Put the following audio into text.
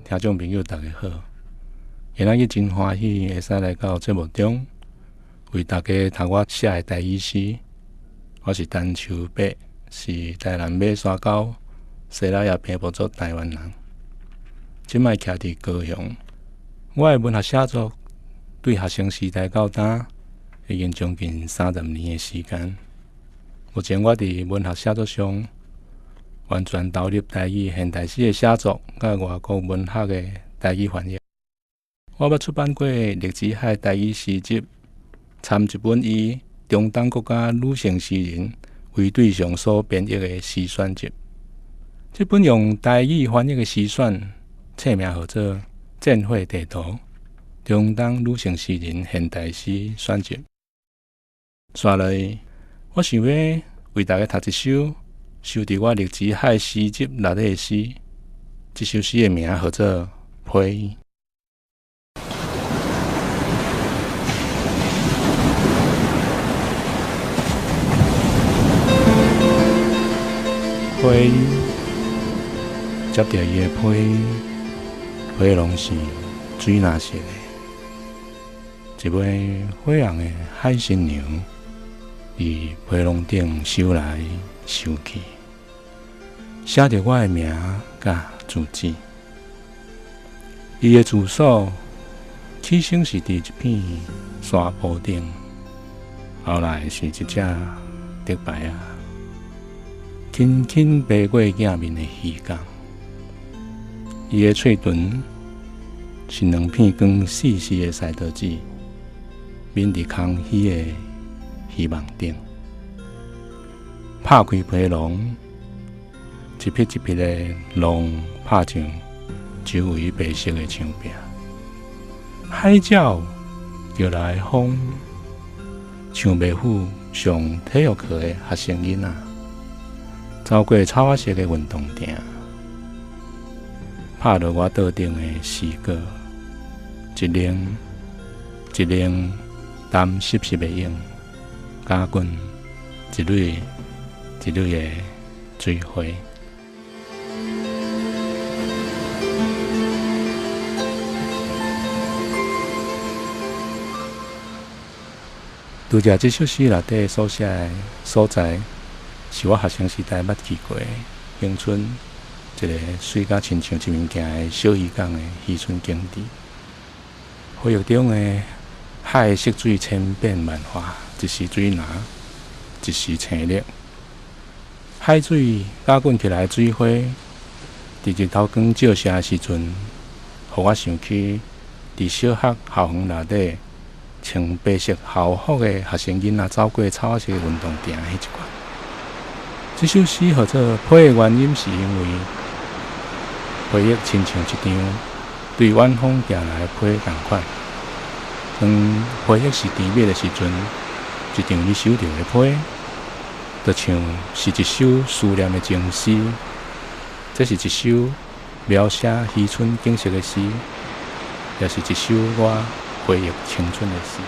听众朋友大家好，今仔日真欢喜会使来到节目中，为大家读我写的台语诗。我是陈秋伯，是台南马山沟西拉亚平埔族台湾人，即摆徛伫高雄。我的文学写作对学生时代到今已经将近30年的时间。目前我伫文学写作上完全投入台语现代诗的写作，甲外国文学的台语翻译。我捌出版过栗子海台语诗集，参一本以中东国家女性诗人为对象所编译的诗选集。这本用台语翻译的诗选，册名号做《战火地图：中东女性诗人现代诗选集》。接来，我想要为大家读一首收伫我栗子海诗集内底的诗。这首诗的名号做《批》。批接着伊的批，批拢是水蓝色的。一尾火红的海新娘，伫批笼顶收来收去，写着我的名甲字迹。伊的住所起先是伫一片沙坡顶，后来是一只竹牌啊，轻轻爬过镜面的鱼缸。伊的喙唇是两片光细细的赛道纸，面伫空虚的希望顶。拍开皮笼，一匹一匹的龙拍上周围白色的墙壁。海鸟叫来风，像袂赴上体育课的学生囡仔，走过草色的运动场，拍落我桌顶的诗稿，一零一零淡湿湿的影，加滚一蕊一蕊的水花。拄则这首诗内底所写的所在，是我学生时代捌去过恒春一个水甲亲像一物件的小渔港的渔村景致。回忆中的海色水千变万化，一时水蓝，一时青绿。海水加滚起来的水花，伫日头光照射的时阵，互我想起伫小学校园内底穿白色校服的学生囡仔走过草色的运动场迄一关。这首诗号做《批》的原因，是因为回忆亲像一张对远方行来的批同款。当回忆是甜蜜的时阵，一张你手中的批，就像是一首思念的情诗。这是一首描写渔村景色的诗，也是一首我回忆青春的诗。